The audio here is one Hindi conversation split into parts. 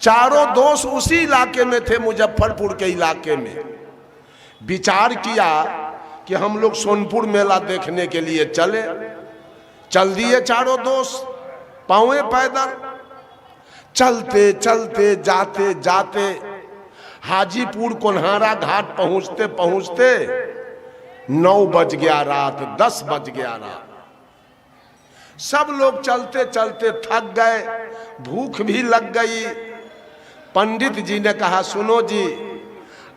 चारों दोस्त उसी इलाके में थे, मुजफ्फरपुर के इलाके में। विचार किया कि हम लोग सोनपुर मेला देखने के लिए चल दिए चारों दोस्त पांवे पैदल। चलते चलते जाते जाते हाजीपुर कोन्हारा घाट पहुंचते पहुंचते 9 बज गया रात, 10 बज गया रात। सब लोग चलते चलते थक गए, भूख भी लग गई। पंडित जी ने कहा, सुनो जी,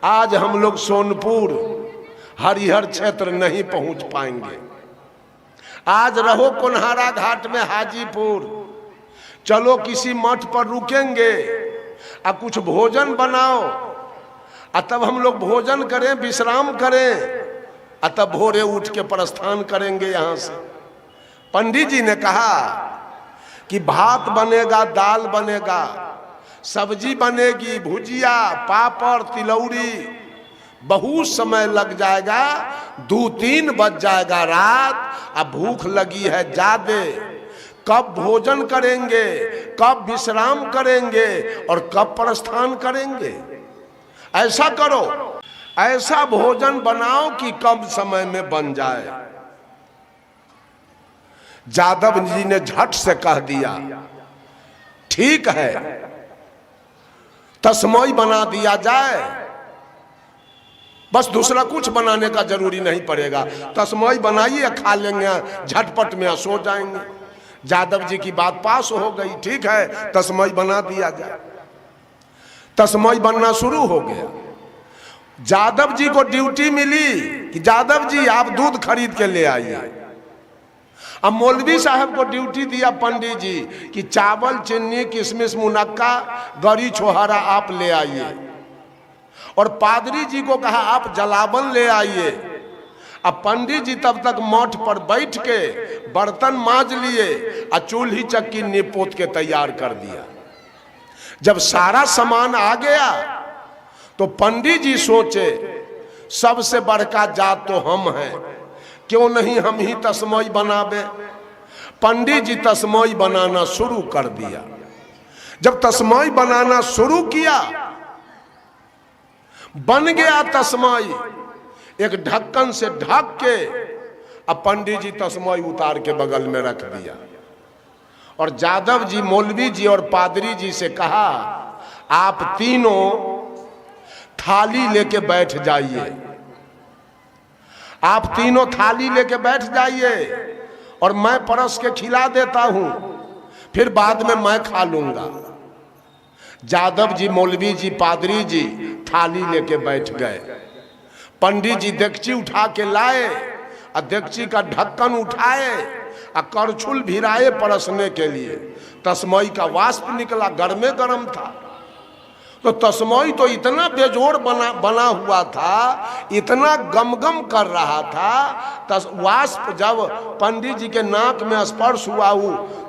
आज हम लोग सोनपुर हरिहर क्षेत्र नहीं पहुंच पाएंगे, आज रहो कोन्हारा घाट में हाजीपुर। चलो किसी मठ पर रुकेंगे और कुछ भोजन बनाओ, और तब हम लोग भोजन करें, विश्राम करें, और तब भोरे उठ के प्रस्थान करेंगे यहां से। पंडित जी ने कहा कि भात बनेगा, दाल बनेगा, सब्जी बनेगी, भुजिया, पापड़, तिलौरी, बहुत समय लग जाएगा, 2-3 बज जाएगा रात, अब भूख लगी है ज्यादा। कब भोजन करेंगे, कब विश्राम करेंगे और कब प्रस्थान करेंगे? ऐसा करो, ऐसा भोजन बनाओ कि कम समय में बन जाए। जादव जी ने झट से कह दिया, ठीक है, तस्मई बना दिया जाए, बस दूसरा कुछ बनाने का जरूरी नहीं पड़ेगा। तस्मई बनाइए, खा लेंगे झटपट में, सो जाएंगे। जादव जी की बात पास हो गई, ठीक है, तस्मई बना दिया जाए। तस्मई बनना शुरू हो गया। जादव जी को ड्यूटी मिली कि जादव जी आप दूध खरीद के ले आइए। अब मौलवी साहब को ड्यूटी दिया पंडित जी कि चावल, चीनी, किशमिश, मुनक्का, गरी, छोहारा आप ले आइए। और पादरी जी को कहा आप जलावन ले आइए। अब पंडित जी तब तक मठ पर बैठ के बर्तन मांज लिए और चूल्ही चक्की निपोत के तैयार कर दिया। जब सारा सामान आ गया तो पंडित जी सोचे, सबसे बड़का जात तो हम हैं, क्यों नहीं हम ही तस्मई बनावे। पंडित जी तस्मई बनाना शुरू कर दिया। जब तस्मई बनाना शुरू किया, बन गया तस्मई, एक ढक्कन से ढक के अब पंडित जी तस्मई उतार के बगल में रख दिया। और जादव जी, मौलवी जी और पादरी जी से कहा, आप तीनों थाली लेके बैठ जाइए, आप तीनों थाली लेके बैठ जाइए और मैं परस के खिला देता हूं, फिर बाद में मैं खा लूंगा। जादव जी, मौलवी जी, पादरी जी थाली लेके बैठ गए। पंडित जी देगची उठा के लाए और देगची का ढक्कन उठाए और करछुल भिराए परसने के लिए। तस्मई का वाष्प निकला, गर्मे गर्म था। तो तस्मई तो इतना बेजोड़ बना हुआ था, इतना गमगम कर रहा था। वाष्प जब पंडित जी के नाक में स्पर्श हुआ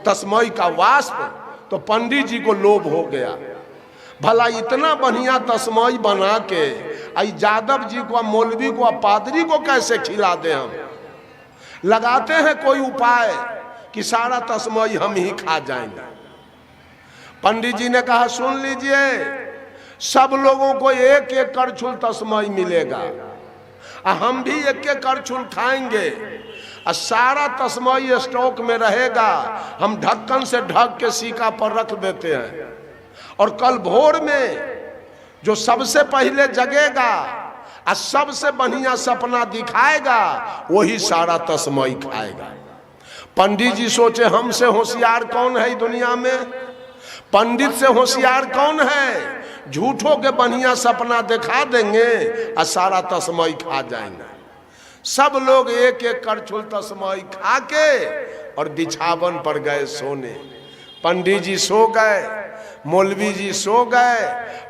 तस्मई का वाष्प, तो पंडित जी को लोभ हो गया, भला इतना बढ़िया तस्मई बना के आई जादव जी को, मौलवी को, पादरी को कैसे खिला दे। हम लगाते हैं कोई उपाय कि सारा तस्मई हम ही खा जाएंगे। पंडित जी ने कहा, सुन लीजिए, सब लोगों को एक एक करछुल तस्मई मिलेगा, हम भी एक एक करछुल खाएंगे, और सारा तस्मई स्टॉक में रहेगा। हम ढक्कन से ढक के सीका पर रख देते हैं, और कल भोर में जो सबसे पहले जगेगा और सबसे बढ़िया सपना दिखाएगा, वही सारा तस्मई खाएगा। पंडित जी सोचे, हमसे होशियार कौन है दुनिया में? पंडित से होशियार कौन है? झूठों के बढ़िया सपना दिखा देंगे और सारा तस्मई खा जाएंगे। सब लोग एक एक करछुल तस्मई खा के और बिछावन पर गए सोने। पंडित जी सो गए, मौलवी जी सो गए,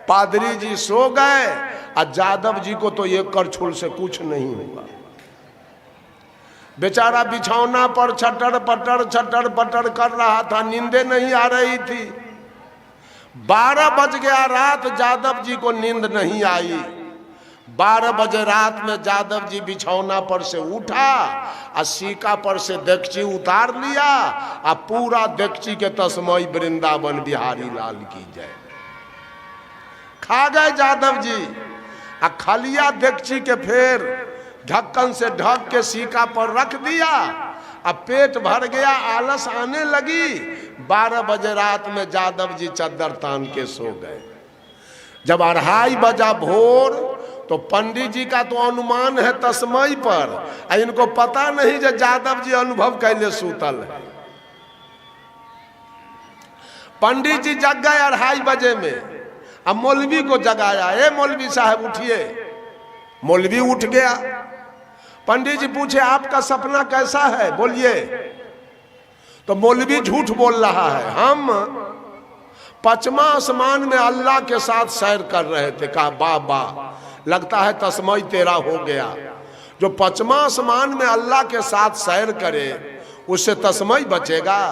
पादरी जी सो गए, और जादव जी को तो एक करछुल से कुछ नहीं हुआ। बेचारा बिछौना पर छटर पटर कर रहा था, नींदे नहीं आ रही थी। 12 बज गया रात, जादव जी को नींद नहीं आई। 12 बजे रात में जादव जी बिछौना पर से उठा और सीका पर से देगची उतार लिया और पूरा देगची के तस्मई वृंदावन बिहारी लाल की जय। खा गए यादव जी। आ खलिया डेगची के फिर ढक्कन से ढक के सीका पर रख दिया। अब पेट भर गया, आलस आने लगी। 12 बजे रात में यादव जी चद्दर तान के सो गए। जब 2:30 बजा भोर तो पंडित जी का तो अनुमान है तस्मई पर, इनको पता नहीं जो यादव जी अनुभव कैले सूतल है। पंडित जी जग गए 2:30 बजे में। अब मौलवी को जगाया, ए मौलवी साहब उठिए। मौलवी उठ गया। पंडित जी पूछे आपका सपना कैसा है, बोलिए। तो मौलवी झूठ बोल रहा है, हम 5वां आसमान में अल्लाह के साथ सैर कर रहे थे। कहा वाह वाह, लगता है तस्मई तेरा हो गया। जो 5वां आसमान में अल्लाह के साथ सैर करे उससे तस्मई बचेगा।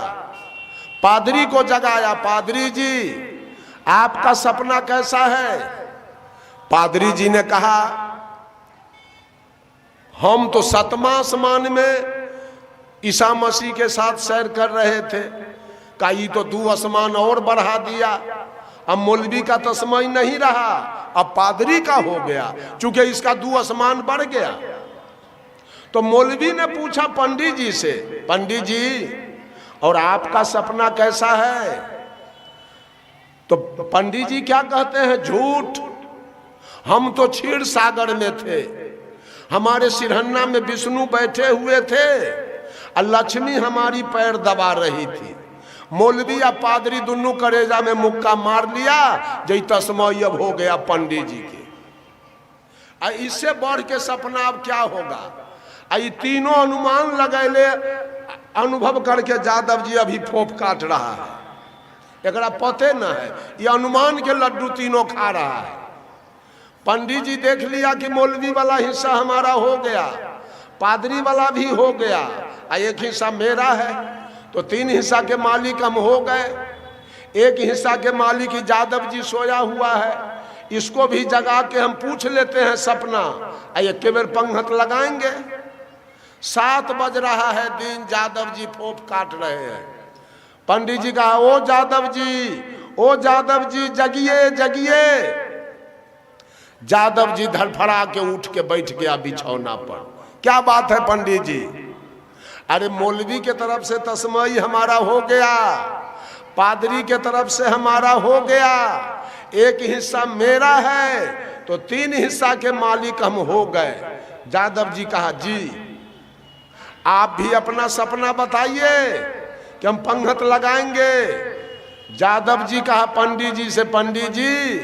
पादरी को जगाया, पादरी जी आपका सपना कैसा है। पादरी जी ने कहा हम तो 7वां आसमान में ईसा मसीह के साथ सैर कर रहे थे। का ये तो 2 आसमान और बढ़ा दिया। अब मौलवी का तस्मई नहीं रहा, अब पादरी का हो गया, चूंकि इसका 2 आसमान बढ़ गया। तो मौलवी ने पूछा पंडित जी से, पंडित जी और आपका सपना कैसा है। तो पंडित जी क्या कहते हैं, झूठ। हम तो क्षीर सागर में थे, हमारे सिरहन्ना में विष्णु बैठे हुए थे और लक्ष्मी हमारी पैर दबा रही थी। मौलवी या पादरी दोनों करेजा में मुक्का मार लिया। जय तस्मई अब हो गया पंडित जी के। इससे बढ़ के सपना अब क्या होगा। ये तीनों अनुमान लगैले, अनुभव करके यादव जी अभी फोफ काट रहा है। एकरा पते न है, ये अनुमान के लड्डू तीनों खा रहा है। पंडित जी देख लिया कि मौलवी वाला हिस्सा हमारा हो गया, पादरी वाला भी हो गया, एक हिस्सा मेरा है। तो 3 हिस्सा के मालिक हम हो गए। एक हिस्सा के मालिक यादव जी सोया हुआ है, इसको भी जगा के हम पूछ लेते हैं सपना। एक बेर पंगत लगाएंगे। 7 बज रहा है दिन, यादव जी फोफ काट रहे हैं। पंडित जी कहा ओ यादव जी, ओ यादव जी जगिए जगिए। यादव जी धड़फड़ा के उठ के बैठ गया बिछौना पर। क्या बात है पंडित जी। अरे मौलवी के तरफ से तस्मई हमारा हो गया, पादरी के तरफ से हमारा हो गया, एक हिस्सा मेरा है, तो 3 हिस्सा के मालिक हम हो गए। यादव जी कहा जी आप भी अपना सपना बताइए कि हम पंगत लगाएंगे। यादव जी कहा पंडित जी से, पंडित जी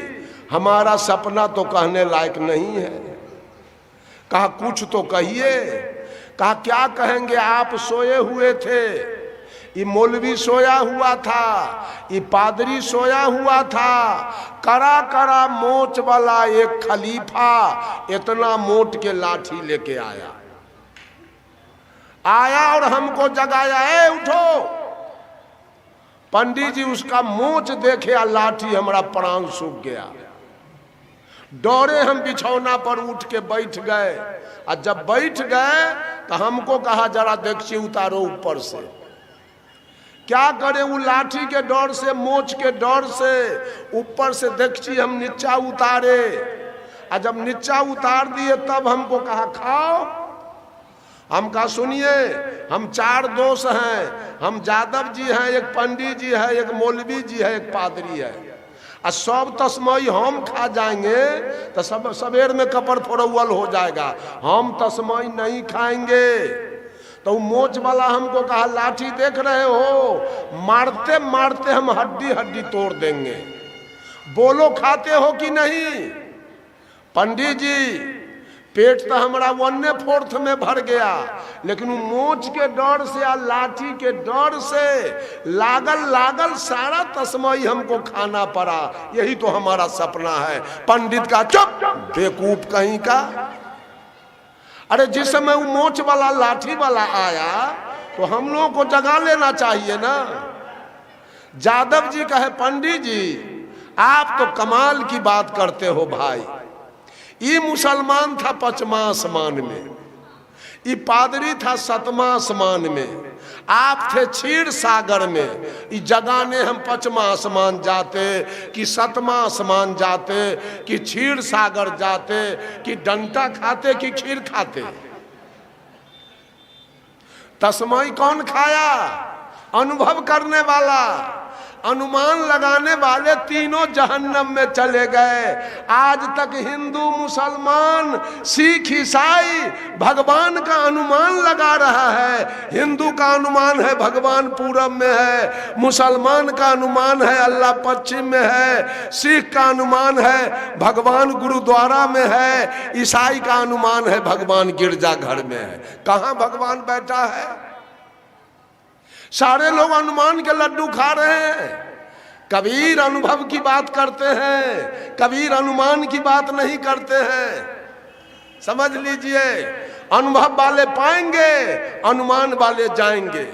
हमारा सपना तो कहने लायक नहीं है। कहा कुछ तो कहिए। कहा क्या कहेंगे, आप सोए हुए थे, ये मौलवी सोया हुआ था, ये पादरी सोया हुआ था। कड़ा कड़ा मोच वाला एक खलीफा इतना मोट के लाठी लेके आया और हमको जगाया, ए उठो। पंडित जी उसका मोच देखे और लाठी हमारा प्राण सूख गया। डरे हम बिछौना पर उठ के बैठ गए। और जब बैठ गए तो हमको कहा जरा डेगची उतारो ऊपर से। क्या करे, वो लाठी के डर से, मोच के डर से ऊपर से डेगची हम नीचा उतारे। और जब नीचा उतार दिए तब हमको कहा खाओ। हम कहा सुनिए, हम 4 दोस्त हैं, हम यादव जी हैं, एक पंडित जी है, एक मौलवी जी है, एक पादरी है। और सब तस्मई हम खा जाएंगे तो सब सवेर में कपर फोड़ौल हो जाएगा। हम तस्मई नहीं खाएंगे। तो मोच वाला हमको कहा लाठी देख रहे हो, मारते मारते हम हड्डी हड्डी तोड़ देंगे, बोलो खाते हो कि नहीं। पंडित जी पेट तो हमारा 1/4 में भर गया, लेकिन वो मोच के डर से या लाठी के डर से लागल सारा तस्मई हमको खाना पड़ा। यही तो हमारा सपना है। पंडित का चुप, बेवकूफ कहीं का। अरे जिस समय वो मोच वाला लाठी वाला आया तो हम लोगों को जगा लेना चाहिए ना। यादव जी कहे पंडित जी आप तो कमाल की बात करते हो भाई। ये मुसलमान था 5वां आसमान में, ये पादरी था सतमा आसमान में, आप थे क्षीर सागर में। इस जगह ने हम पचमा आसमान जाते कि सतमा आसमान जाते कि क्षीर सागर जाते कि डंटा खाते कि खीर खाते। तस्मय कौन खाया? अनुभव करने वाला, अनुमान लगाने वाले तीनों जहन्नम में चले गए। आज तक हिंदू, मुसलमान, सिख, ईसाई भगवान का अनुमान लगा रहा है। हिंदू का अनुमान है भगवान पूरब में है, मुसलमान का अनुमान है अल्लाह पश्चिम में है, सिख का अनुमान है भगवान गुरुद्वारा में है, ईसाई का अनुमान है भगवान गिरजाघर में है। कहाँ भगवान बैठा है? सारे लोग अनुमान के लड्डू खा रहे हैं। कबीर अनुभव की बात करते हैं, कबीर अनुमान की बात नहीं करते हैं। समझ लीजिए, अनुभव वाले पाएंगे, अनुमान वाले जाएंगे।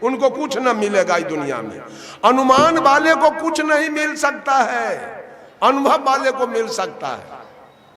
उनको कुछ न मिलेगा इस दुनिया में। अनुमान वाले को कुछ नहीं मिल सकता है, अनुभव वाले को मिल सकता है।